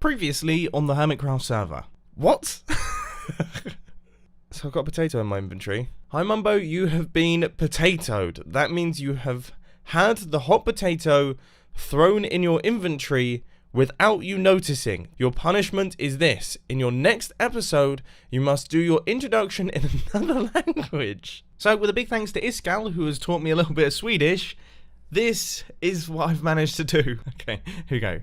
Previously on the Hermitcraft server. What? So I've got a potato in my inventory. Hi Mumbo, you have been potatoed. That means you have had the hot potato thrown in your inventory without you noticing. Your punishment is this. In your next episode, you must do your introduction in another language. So with a big thanks to Iskal, who has taught me a little bit of Swedish, this is what I've managed to do. Okay, here we go.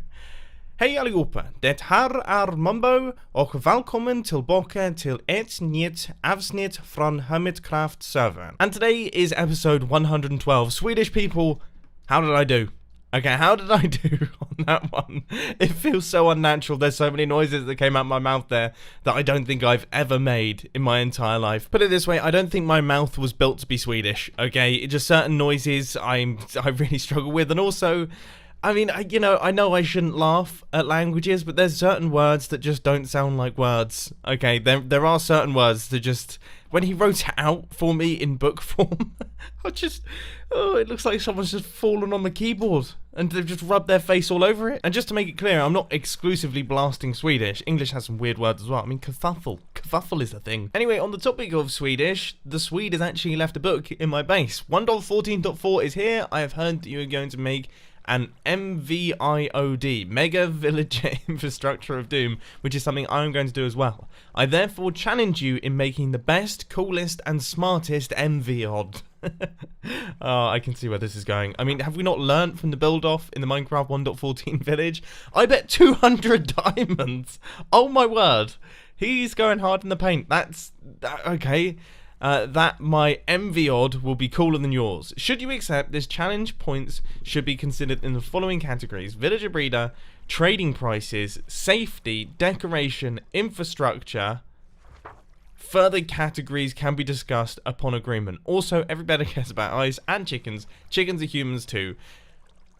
Hej allihopa, det här är Mumbo och välkommen tillbaka till ett nytt avsnitt från Hermitcraft servern. And today is episode 112. Swedish people, how did I do? Okay, how did I do on that one? It feels so unnatural. There's so many noises that came out my mouth there that I don't think I've ever made in my entire life. Put it this way, I don't think my mouth was built to be Swedish, okay? It's just certain noises I really struggle with, and also, I mean, I know I shouldn't laugh at languages, but there's certain words that just don't sound like words. Okay, there are certain words that just, when he wrote it out for me in book form, it looks like someone's just fallen on the keyboard and they've just rubbed their face all over it. And just to make it clear, I'm not exclusively blasting Swedish. English has some weird words as well. I mean, kerfuffle is a thing. Anyway, on the topic of Swedish, the Swede has actually left a book in my base. 1.14.4 is here. I have heard that you are going to make an MVIOD, Mega Villager Infrastructure of Doom, which is something I'm going to do as well. I therefore challenge you in making the best, coolest, and smartest MVOD. Oh, I can see where this is going. I mean, have we not learnt from the build-off in the Minecraft 1.14 village? I bet 200 diamonds! Oh my word! He's going hard in the paint. Okay. That my MVOD will be cooler than yours. Should you accept this challenge, points should be considered in the following categories: villager breeder, trading prices, safety, decoration, infrastructure. Further categories can be discussed upon agreement. Also, everybody cares about eyes and chickens. Chickens are humans too.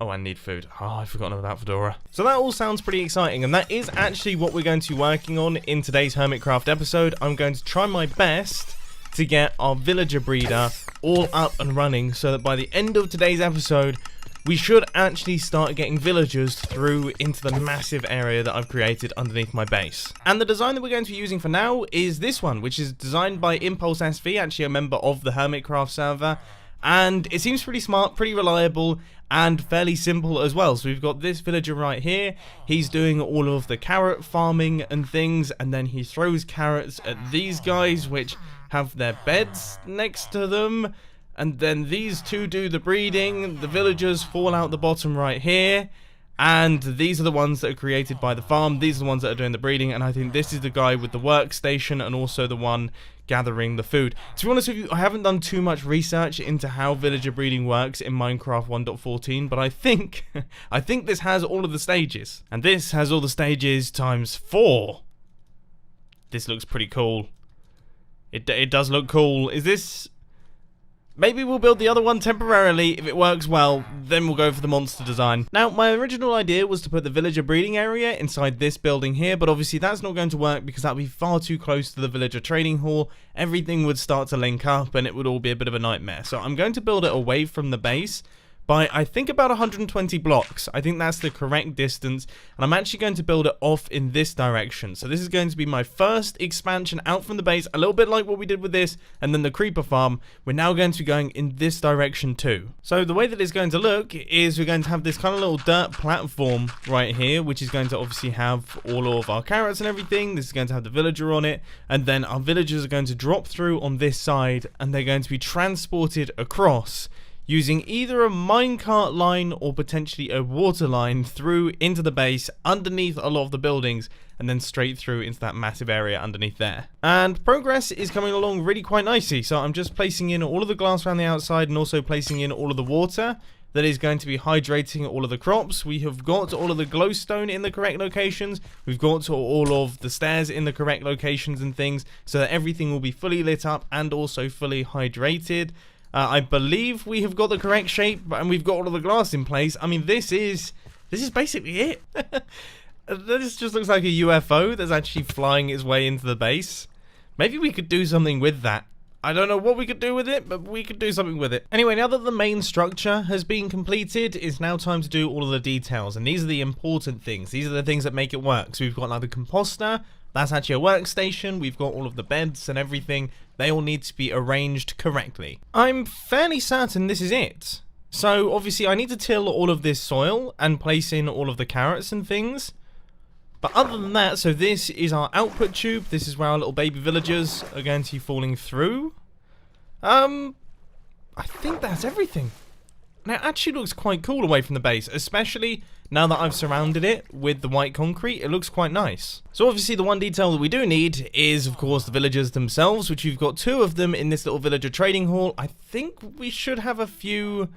Oh, I need food. Oh, I've forgotten about Fedora. So that all sounds pretty exciting, and that is actually what we're going to be working on in today's Hermitcraft episode. I'm going to try my best to get our villager breeder all up and running so that by the end of today's episode, we should actually start getting villagers through into the massive area that I've created underneath my base. And the design that we're going to be using for now is this one, which is designed by Impulse SV, actually a member of the Hermitcraft server. And it seems pretty smart, pretty reliable, and fairly simple as well. So we've got this villager right here. He's doing all of the carrot farming and things, and then he throws carrots at these guys, which have their beds next to them. And then these two do the breeding. The villagers fall out the bottom right here. And these are the ones that are created by the farm. These are the ones that are doing the breeding. And I think this is the guy with the workstation and also the one gathering the food. To be honest with you, I haven't done too much research into how villager breeding works in Minecraft 1.14, but I think this has all of the stages. And this has all the stages times 4. This looks pretty cool. It does look cool. Is this... Maybe we'll build the other one temporarily. If it works well, then we'll go for the monster design. Now, my original idea was to put the villager breeding area inside this building here, but obviously that's not going to work because that would be far too close to the villager trading hall. Everything would start to link up and it would all be a bit of a nightmare. So I'm going to build it away from the base by, I think, about 120 blocks. I think that's the correct distance, and I'm actually going to build it off in this direction. So this is going to be my first expansion out from the base, a little bit like what we did with this, and then the creeper farm. We're now going to be going in this direction too. So the way that it's going to look is we're going to have this kind of little dirt platform right here, which is going to obviously have all of our carrots and everything. This is going to have the villager on it, and then our villagers are going to drop through on this side, and they're going to be transported across using either a minecart line or potentially a water line through into the base, underneath a lot of the buildings, and then straight through into that massive area underneath there. And progress is coming along really quite nicely, so I'm just placing in all of the glass around the outside and also placing in all of the water that is going to be hydrating all of the crops. We have got all of the glowstone in the correct locations. We've got all of the stairs in the correct locations and things, so that everything will be fully lit up and also fully hydrated. I believe we have got the correct shape, and we've got all of the glass in place. I mean, this is basically it. This just looks like a UFO that's actually flying its way into the base. Maybe we could do something with that. I don't know what we could do with it, but we could do something with it. Anyway, now that the main structure has been completed, it's now time to do all of the details. And these are the important things. These are the things that make it work. So we've got like the composter. That's actually a workstation. We've got all of the beds and everything. They all need to be arranged correctly. I'm fairly certain this is it. So obviously I need to till all of this soil and place in all of the carrots and things. But other than that, so this is our output tube. This is where our little baby villagers are going to be falling through. I think that's everything. Now, it actually looks quite cool away from the base, especially now that I've surrounded it with the white concrete. It looks quite nice. So obviously the one detail that we do need is, of course, the villagers themselves, which we've got 2 of them in this little villager trading hall. I think we should have a few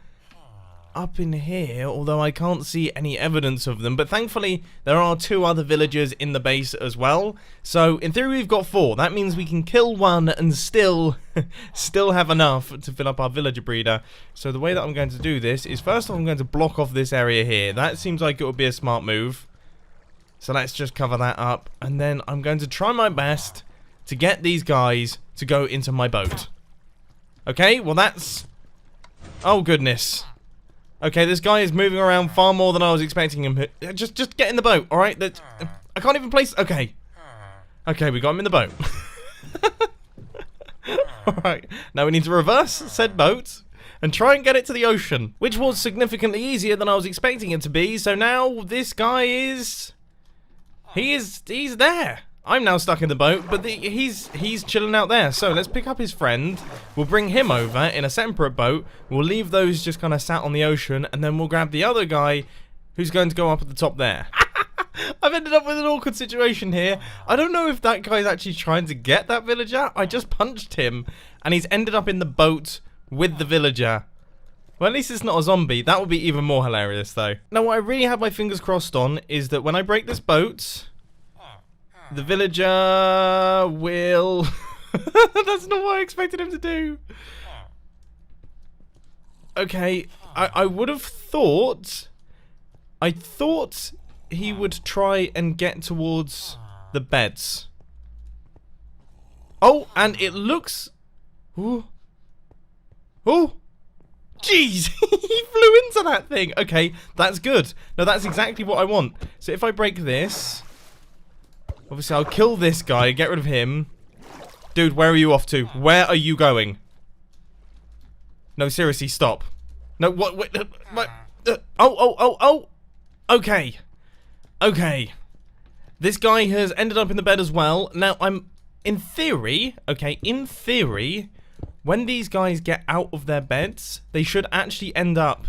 up in here, although I can't see any evidence of them. But thankfully, there are 2 other villagers in the base as well. So in theory, we've got 4. That means we can kill 1 and still have enough to fill up our villager breeder. So the way that I'm going to do this is, first I'm going to block off this area here. That seems like it would be a smart move. So let's just cover that up. And then I'm going to try my best to get these guys to go into my boat. Okay, well that's... Oh, goodness. Okay, this guy is moving around far more than I was expecting him. Just get in the boat, alright? I can't even place... Okay. Okay, we got him in the boat. Alright, now we need to reverse said boat and try and get it to the ocean, which was significantly easier than I was expecting it to be. So now this guy is... He's there. I'm now stuck in the boat, but he's chilling out there. So let's pick up his friend. We'll bring him over in a separate boat. We'll leave those just kind of sat on the ocean, and then we'll grab the other guy who's going to go up at the top there. I've ended up with an awkward situation here. I don't know if that guy's actually trying to get that villager. I just punched him, and he's ended up in the boat with the villager. Well, at least it's not a zombie. That would be even more hilarious, though. Now, what I really have my fingers crossed on is that when I break this boat... The villager will... That's not what I expected him to do. Okay, I would have thought... I thought he would try and get towards the beds. Oh, and it looks... Ooh. Oh! Jeez! He flew into that thing! Okay, that's good. No, that's exactly what I want. So if I break this... Obviously, I'll kill this guy, get rid of him. Dude, where are you off to? Where are you going? No, seriously, stop. No, what? Oh. Okay. Okay. This guy has ended up in the bed as well. Now, in theory, when these guys get out of their beds, they should actually end up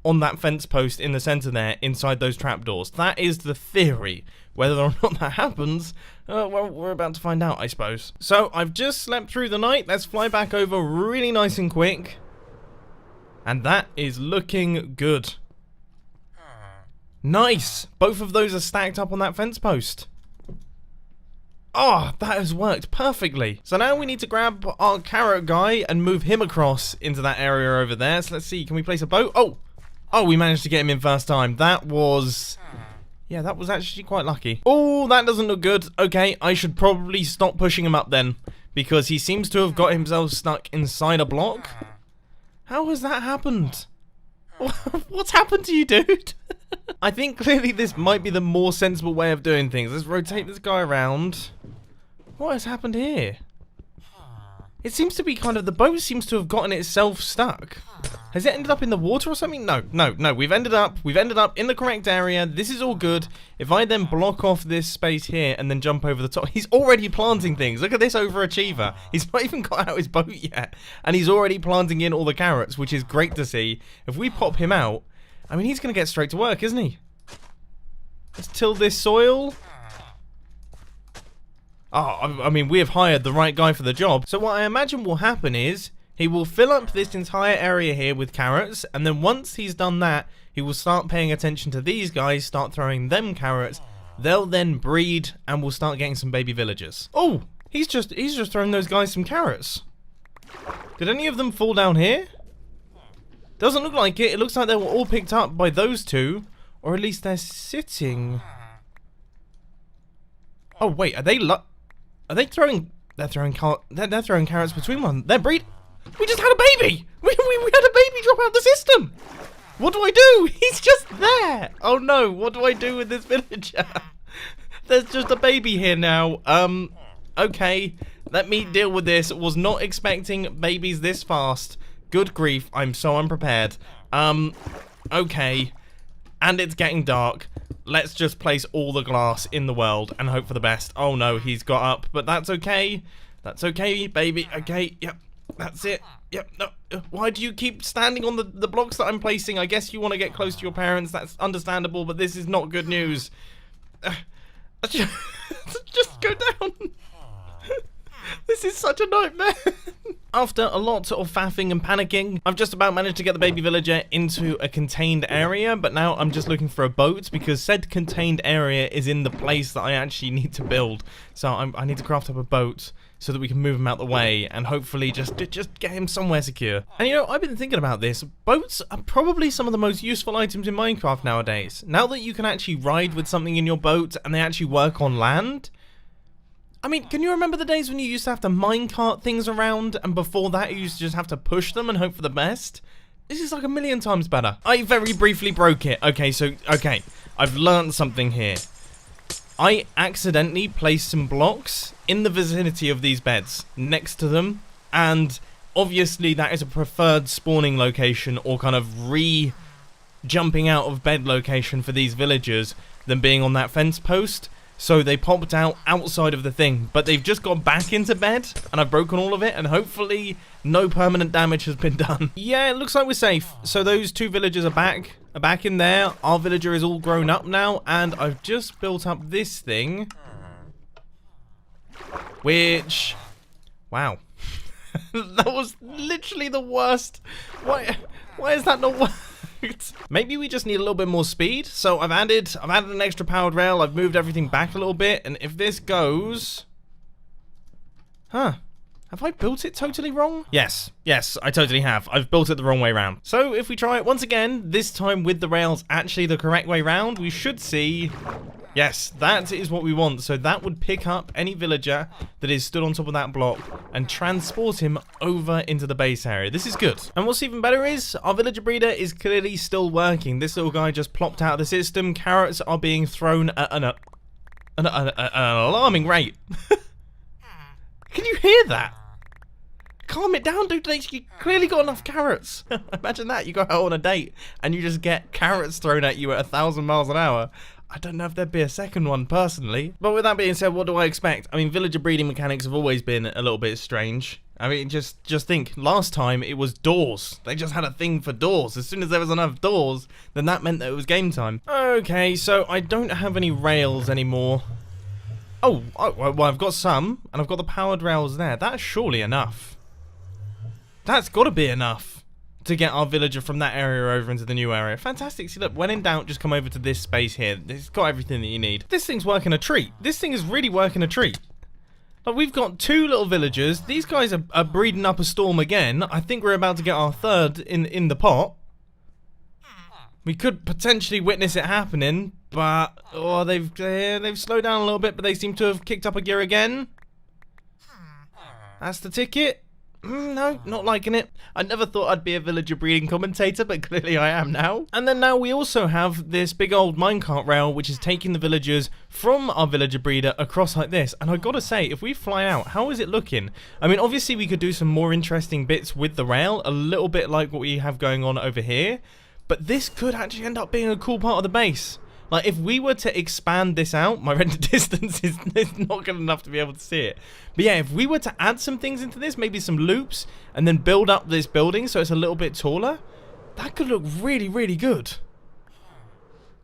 on that fence post in the center there, inside those trapdoors. That is the theory. Whether or not that happens, well, we're about to find out, I suppose. So, I've just slept through the night. Let's fly back over really nice and quick. And that is looking good. Nice! Both of those are stacked up on that fence post. Oh, that has worked perfectly. So now we need to grab our carrot guy and move him across into that area over there. So let's see, can we place a boat? Oh, we managed to get him in first time. That was... Yeah, that was actually quite lucky. Oh, that doesn't look good. Okay, I should probably stop pushing him up then, because he seems to have got himself stuck inside a block. How has that happened? What's happened to you, dude? I think clearly this might be the more sensible way of doing things. Let's rotate this guy around. What has happened here? It seems to be kind of... The boat seems to have gotten itself stuck. Has it ended up in the water or something? No. We've ended up in the correct area. This is all good. If I then block off this space here and then jump over the top... He's already planting things. Look at this overachiever. He's not even got out his boat yet. And he's already planting in all the carrots, which is great to see. If we pop him out... I mean, he's going to get straight to work, isn't he? Let's till this soil... Oh, I mean, we have hired the right guy for the job. So what I imagine will happen is he will fill up this entire area here with carrots, and then once he's done that, he will start paying attention to these guys, start throwing them carrots. They'll then breed, and we'll start getting some baby villagers. Oh, he's just throwing those guys some carrots. Did any of them fall down here? Doesn't look like it. It looks like they were all picked up by those two, or at least they're sitting. Oh wait, are they throwing They're throwing carrots between one. They're breed. We just had a baby. We had a baby drop out of the system. What do I do? He's just there. Oh no, what do I do with this villager? There's just a baby here now. Okay, let me deal with this. Was not expecting babies this fast. Good grief, I'm so unprepared. Okay. And it's getting dark. Let's just place all the glass in the world and hope for the best. Oh no, he's got up, but that's okay. That's okay, baby. Okay, yep, that's it. Yep, no. Why do you keep standing on the blocks that I'm placing? I guess you want to get close to your parents. That's understandable, but this is not good news. Just go down. This is such a nightmare. After a lot of faffing and panicking, I've just about managed to get the baby villager into a contained area, but now I'm just looking for a boat because said contained area is in the place that I actually need to build. So I need to craft up a boat so that we can move him out the way and hopefully just get him somewhere secure. And you know, I've been thinking about this. Boats are probably some of the most useful items in Minecraft nowadays. Now that you can actually ride with something in your boat and they actually work on land. I mean, can you remember the days when you used to have to minecart things around, and before that you used to just have to push them and hope for the best? This is like a million times better. I very briefly broke it. Okay, I've learned something here. I accidentally placed some blocks in the vicinity of these beds, next to them, and obviously that is a preferred spawning location or kind of jumping out of bed location for these villagers than being on that fence post. So they popped out outside of the thing, but they've just got back into bed, and I've broken all of it, and hopefully no permanent damage has been done. Yeah, it looks like we're safe. So those two villagers are back in there. Our villager is all grown up now, and I've just built up this thing, which, wow, that was literally the worst. Why is that not working? Maybe we just need a little bit more speed. So I've added an extra powered rail. I've moved everything back a little bit, and if this goes, have I built it totally wrong? Yes, I totally have. I've built it the wrong way round. So if we try it once again, this time with the rails actually the correct way round, we should see, yes, that is what we want. So that would pick up any villager that is stood on top of that block and transport him over into the base area. This is good. And what's even better is our villager breeder is clearly still working. This little guy just plopped out of the system. Carrots are being thrown at an alarming rate. Can you hear that? Calm it down, dude. You clearly got enough carrots. Imagine that. You go out on a date and you just get carrots thrown at you at 1,000 miles an hour. I don't know if there'd be a second one, personally. But with that being said, what do I expect? I mean, villager breeding mechanics have always been a little bit strange. I mean, just think. Last time, it was doors. They just had a thing for doors. As soon as there was enough doors, then that meant that it was game time. Okay, so I don't have any rails anymore. Oh, well, I've got some, and I've got the powered rails there. That's surely enough. That's got to be enough to get our villager from that area over into the new area. Fantastic. See, look, when in doubt, just come over to this space here. It's got everything that you need. This thing's working a treat. This thing is really working a treat. Like, we've got two little villagers. These guys are breeding up a storm again. I think we're about to get our third in the pot. We could potentially witness it happening, but they've slowed down a little bit, but they seem to have kicked up a gear again. That's the ticket. No, not liking it. I never thought I'd be a villager breeding commentator, but clearly I am now. And then now we also have this big old minecart rail, which is taking the villagers from our villager breeder across like this. And I gotta say, if we fly out, how is it looking? I mean, obviously we could do some more interesting bits with the rail, a little bit like what we have going on over here. But this could actually end up being a cool part of the base. Like, if we were to expand this out, my render distance is not good enough to be able to see it. But yeah, if we were to add some things into this, maybe some loops, and then build up this building so it's a little bit taller, that could look really, really good.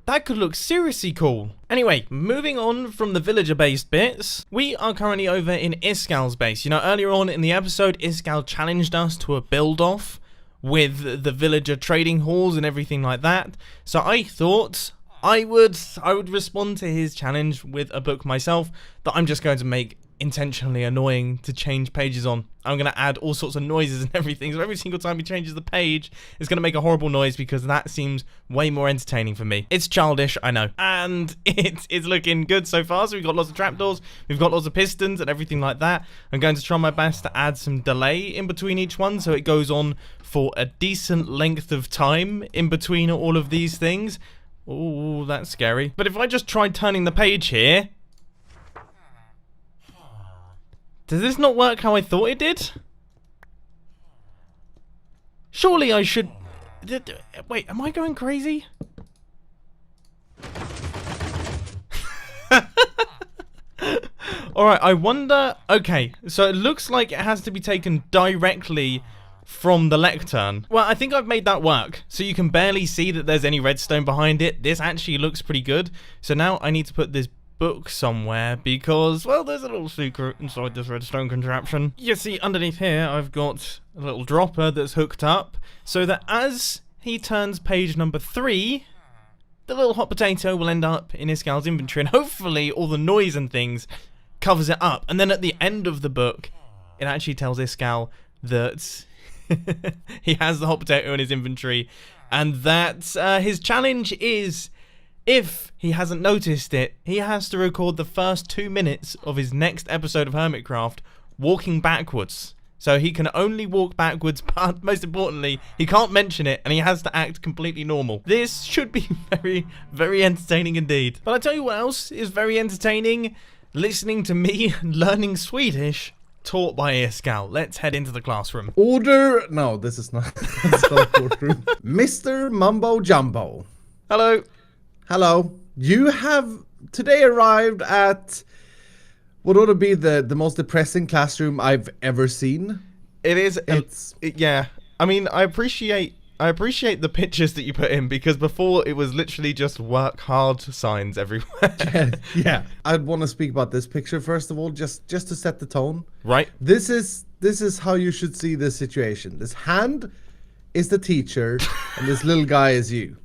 That could look seriously cool. Anyway, moving on from the villager-based bits, we are currently over in Iskal's base. You know, earlier on in the episode, Iskal challenged us to a build-off with the villager trading halls and everything like that. So I thought I would respond to his challenge with a book myself that I'm just going to make intentionally annoying to change pages on. I'm going to add all sorts of noises and everything, so every single time he changes the page, it's going to make a horrible noise because that seems way more entertaining for me. It's childish, I know, and it's looking good so far. So we've got lots of trapdoors, we've got lots of pistons and everything like that. I'm going to try my best to add some delay in between each one so it goes on for a decent length of time in between all of these things. Oh, that's scary. But if I just tried turning the page here, does this not work how I thought it did? Surely I should... Wait, am I going crazy? Alright, I wonder... Okay, so it looks like it has to be taken directly from the lectern. Well, I think I've made that work. So you can barely see that there's any redstone behind it. This actually looks pretty good. So now I need to put this book somewhere because, well, there's a little secret inside this redstone contraption. You see, underneath here, I've got a little dropper that's hooked up so that as he turns page number 3, the little hot potato will end up in Iskal's inventory, and hopefully all the noise and things covers it up. And then at the end of the book, it actually tells Iskal that he has the hot potato in his inventory, and that his challenge is, if he hasn't noticed it, he has to record the first 2 minutes of his next episode of Hermitcraft walking backwards. So he can only walk backwards, but most importantly, he can't mention it, and he has to act completely normal. This should be very, very entertaining indeed. But I tell you what else is very entertaining: listening to me learning Swedish taught by Iskal. Let's head into the classroom. Order... No, this is not... That's not courtroom. Mr. Mumbo Jumbo. Hello. Hello. You have today arrived at what ought to be the most depressing classroom I've ever seen. It is. Yeah. I mean, I appreciate the pictures that you put in, because before it was literally just work hard signs everywhere. Yeah. I'd want to speak about this picture first of all, just to set the tone. Right. This is how you should see this situation. This hand is the teacher, and this little guy is you.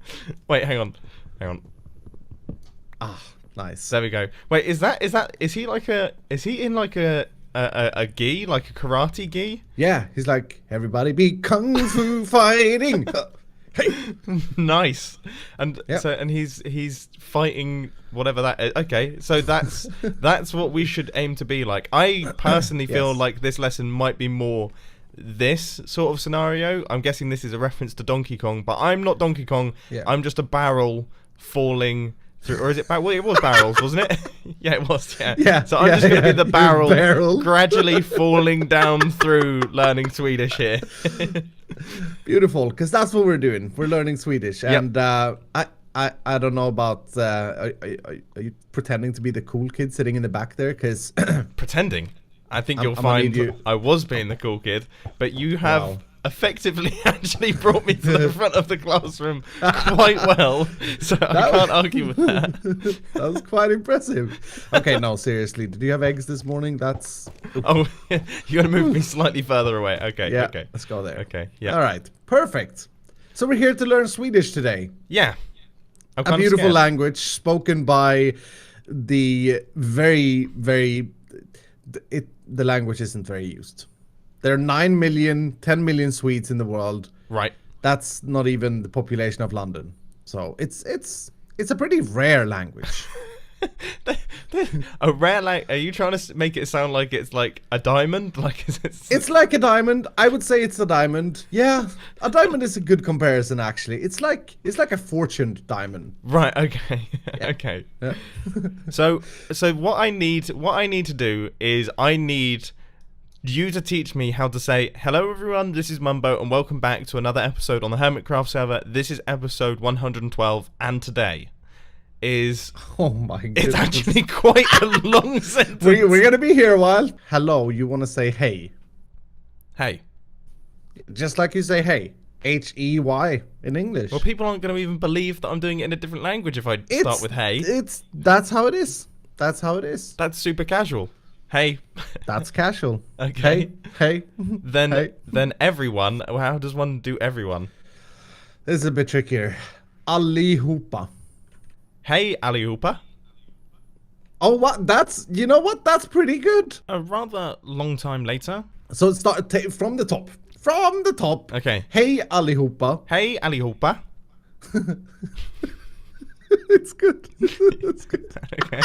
Wait, hang on. Ah, nice. There we go. Wait, is he in like a gi, like a karate gi? Yeah, he's like, everybody be kung fu fighting. Hey. Nice. And yep. So, and he's fighting whatever that is. Okay, so that's what we should aim to be like. I personally feel like this lesson might be more this sort of scenario. I'm guessing this is a reference to Donkey Kong, but I'm not Donkey Kong. Yeah. I'm just a barrel falling through, or is it well, it was barrels, wasn't it? Yeah, it was. Yeah. So I'm just going to be the barrel gradually falling down through learning Swedish here. Beautiful, because that's what we're doing. We're learning Swedish, and I don't know about. Are you pretending to be the cool kid sitting in the back there? Because pretending. I think you'll find I was being the cool kid, but you have effectively actually brought me to the front of the classroom quite well, so I can't argue with that. That was quite impressive. Okay, no, seriously, did you have eggs this morning? That's... Oh, you gotta move me slightly further away. Okay, yeah, okay. Let's go there. Okay, yeah. All right, perfect. So we're here to learn Swedish today. Yeah. A beautiful language spoken by the very, very... The language isn't very used. There are 9 million, 10 million Swedes in the world. Right. That's not even the population of London. So it's a pretty rare language. A rare language? Are you trying to make it sound like it's like a diamond? Like it's like a diamond. I would say it's a diamond. Yeah, a diamond is a good comparison actually. It's like a fortuned diamond. Right. Okay. Yeah. Okay. Yeah. So what I need to do is I need you to teach me how to say, hello everyone, this is Mumbo and welcome back to another episode on the Hermitcraft server. This is episode 112, and today is... Oh my goodness. It's actually quite a long sentence. We're going to be here a while. Hello, you want to say hey. Hey. Just like you say hey. H-E-Y in English. Well, people aren't going to even believe that I'm doing it in a different language if I start with hey. That's how it is. That's how it is. That's super casual. Hey. That's casual. Okay. Hey. Then everyone. How does one do everyone? This is a bit trickier. Allihopa. Hey allihopa. Oh, what? You know what? That's pretty good. A rather long time later. So start from the top. From the top. Okay. Hej allihopa. Hej allihopa. It's good. It's good. Okay.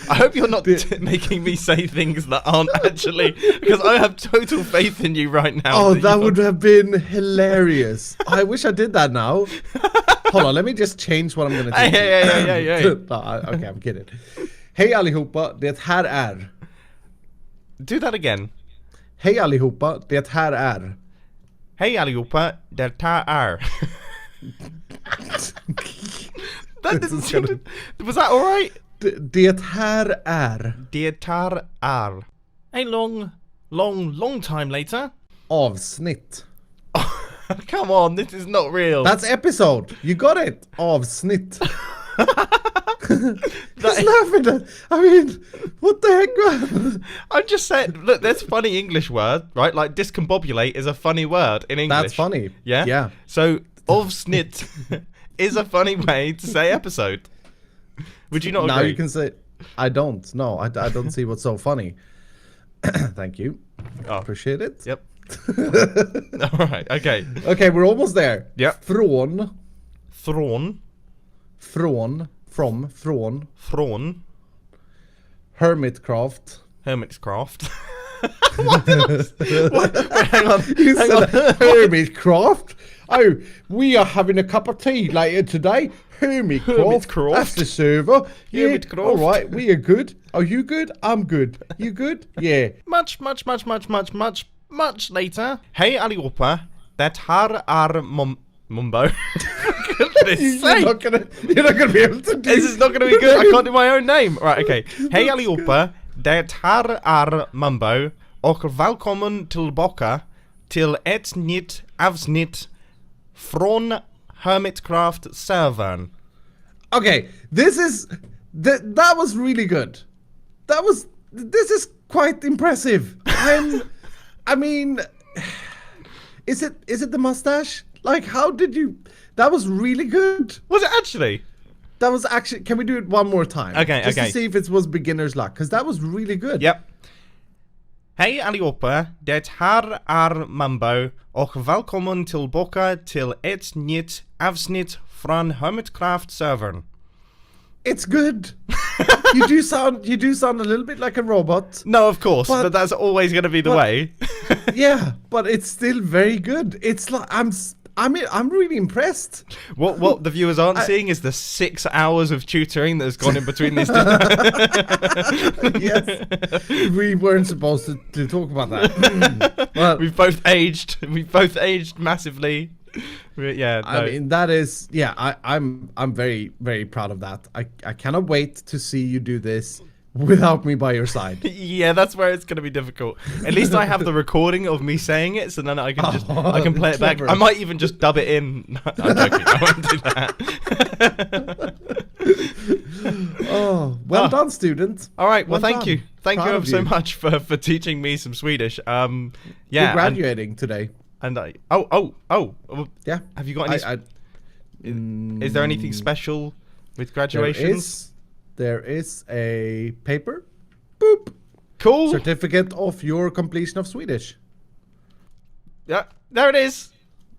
I hope you're not making me say things that aren't actually, because I have total faith in you right now. Oh, that would have been hilarious. I wish I did that now. Hold on, let me just change what I'm going to do. Yeah. Okay, I'm kidding. Hej allihopa, det här är. Do that again. Hej allihopa, det här är. Hej allihopa, det här är. That didn't seem to, was that alright? Det här är. Det här är. A long time later. Avsnitt. Come on, this is not real. That's episode. You got it. Avsnitt. Just laughing at. I mean, what the heck? I'm just saying. Look, there's funny English word, right? Like discombobulate is a funny word in English. That's funny. Yeah. Yeah. So avsnitt is a funny way to say episode. Would you not agree? Now you can say. I don't. No, I don't see what's so funny. Thank you. Oh. Appreciate it. Yep. All right. Okay. Okay, we're almost there. Yep. Från. Hermitcraft. Hermitcraft. What did what? Wait, hang on. You hang said on. Hermitcraft. Oh, we are having a cup of tea later today. Hermitcraft. That's the server. Yeah. Hermitcraft. All right, we are good. Are you good? I'm good. You good? Yeah. Much later. Hej allihopa. Det här är Mumbo. You're not gonna be able to do This is not gonna be good. I can't do my own name. Right, okay. Hej allihopa. Det här är Mumbo. Och välkommen tillbaka till ett nytt avsnitt från Hermitcraft-servern. Okay, that was really good. This is quite impressive. I mean, is it the mustache? Like, how did you? That was really good. Was it actually? That was actually. Can we do it one more time? Okay, Just okay. to see if it was beginner's luck, because that was really good. Yep. Hej allihopa, det här är Mumbo och välkommen tillbaka till ett nytt avsnitt från Hermitcraft-servern. It's good. You do sound a little bit like a robot. No, of course, but that's always going to be the way. Yeah, but it's still very good. It's like I'm really impressed. What the viewers aren't seeing is the 6 hours of tutoring that has gone in between these two. Yes, we weren't supposed to talk about that. Well, We've both aged massively. Yeah, no. I mean that is I'm very, very proud of that. I cannot wait to see you do this without me by your side. Yeah, that's where it's going to be difficult. At least I have the recording of me saying it, so then I can just I can play it back. Clever. I might even just dub it in. I'm joking. I won't do that. Oh, well done, student. All right. Well, Well thank done. you. Thank Proud you of ever so you. much for teaching me some Swedish. Yeah. You're graduating today. And Yeah. Have you got any? Is there anything special with graduations? There is a paper. Boop. Cool. Certificate of your completion of Swedish. Yeah, there it is.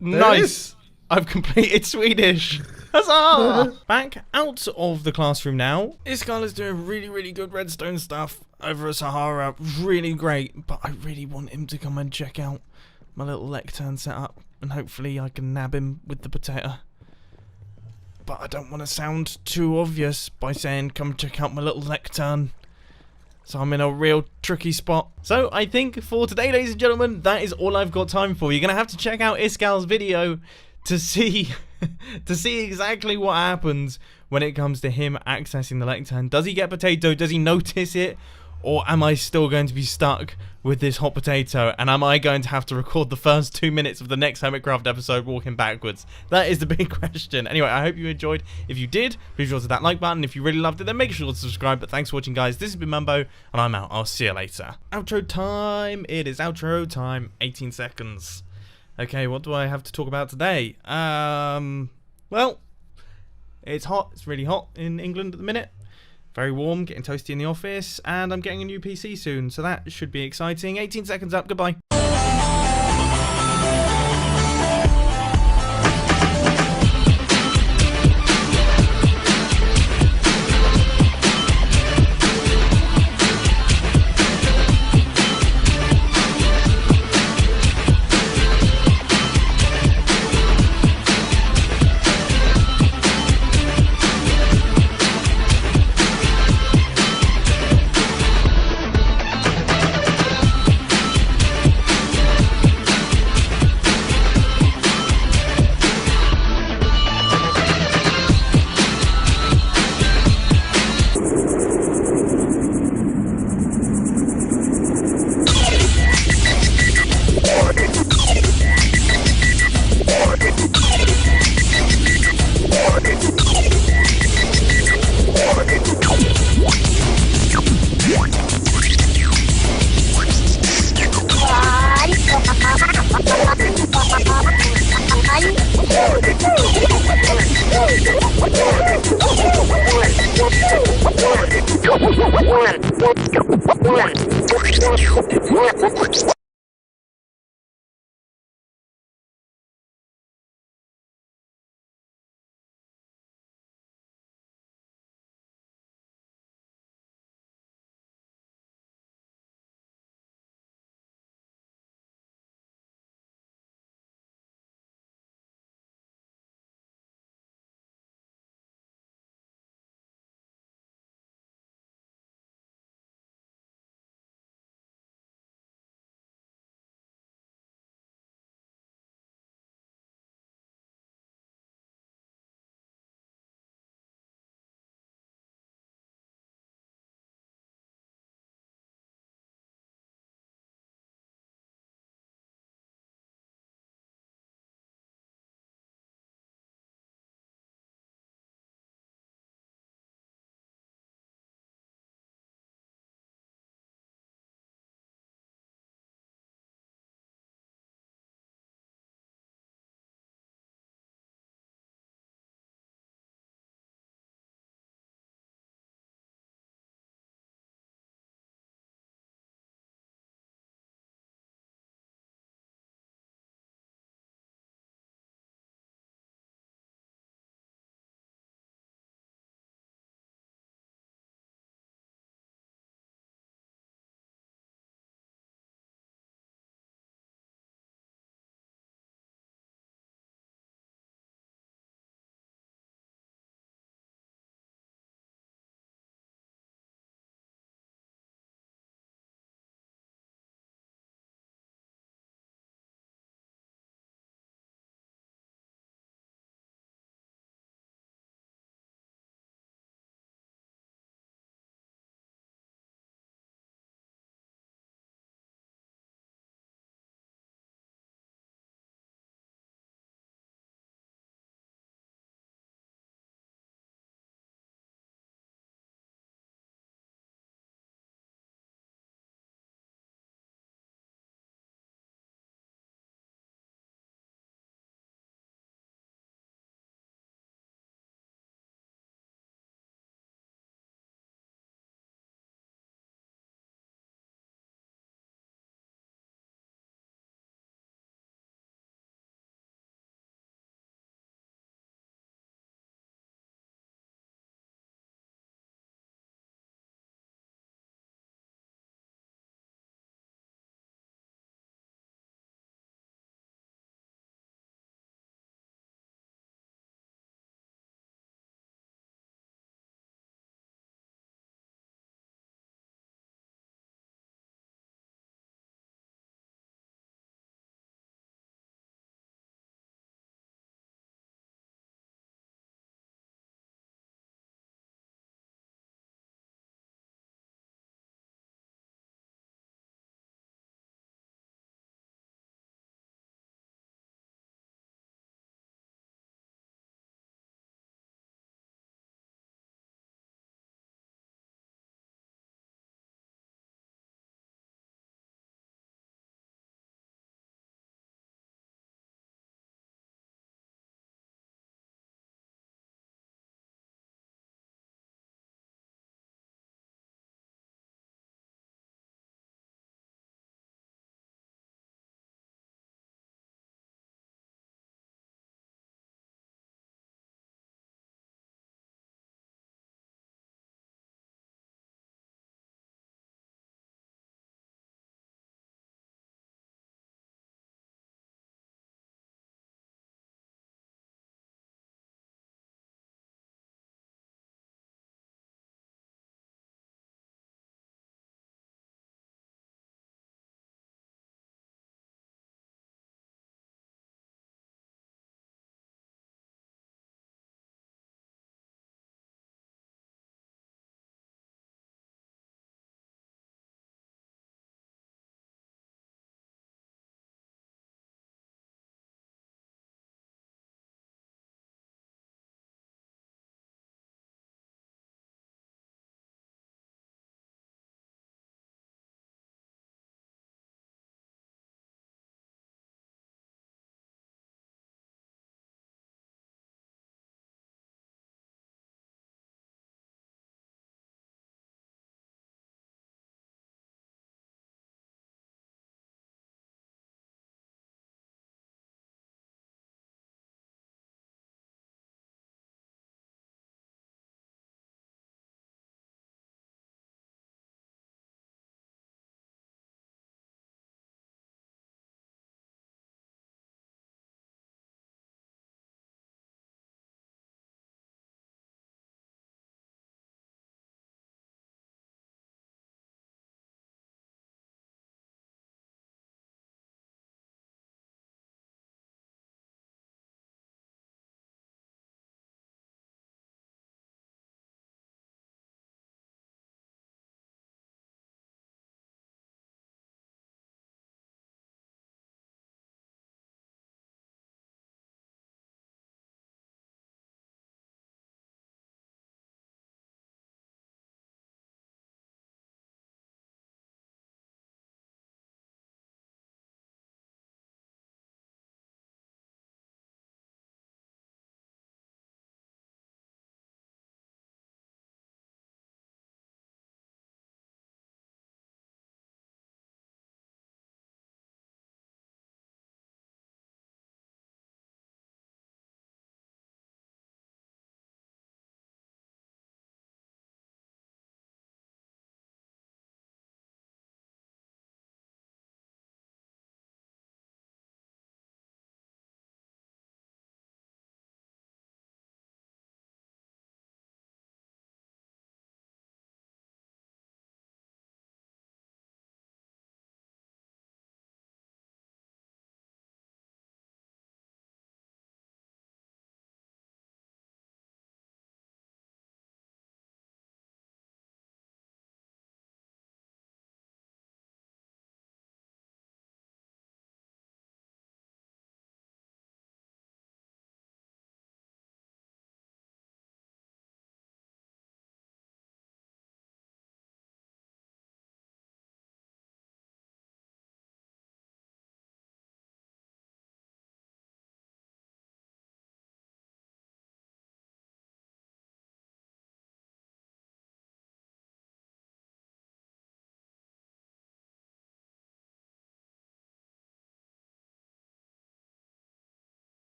There Nice. it is. I've completed Swedish. Huzzah! Back out of the classroom now. Iskala's doing really good redstone stuff over at Sahara. Really great, but I really want him to come and check out my little lectern setup, and hopefully I can nab him with the potato. But I don't want to sound too obvious by saying come check out my little lectern. So I'm in a real tricky spot. So I think for today, ladies and gentlemen, that is all I've got time for. You're going to have to check out Iskal's video to see exactly what happens when it comes to him accessing the lectern. Does he get potato? Does he notice it? Or am I still going to be stuck with this hot potato? And am I going to have to record the first 2 minutes of the next Hermitcraft episode walking backwards? That is the big question. Anyway, I hope you enjoyed. If you did, please sure to that like button. If you really loved it, then make sure to subscribe. But thanks for watching, guys. This has been Mumbo, and I'm out. I'll see you later. Outro time. It is outro time. 18 seconds. Okay, what do I have to talk about today? Well, it's hot. It's really hot in England at the minute. Very warm, getting toasty in the office, and I'm getting a new PC soon, so that should be exciting. 18 seconds up, goodbye. One.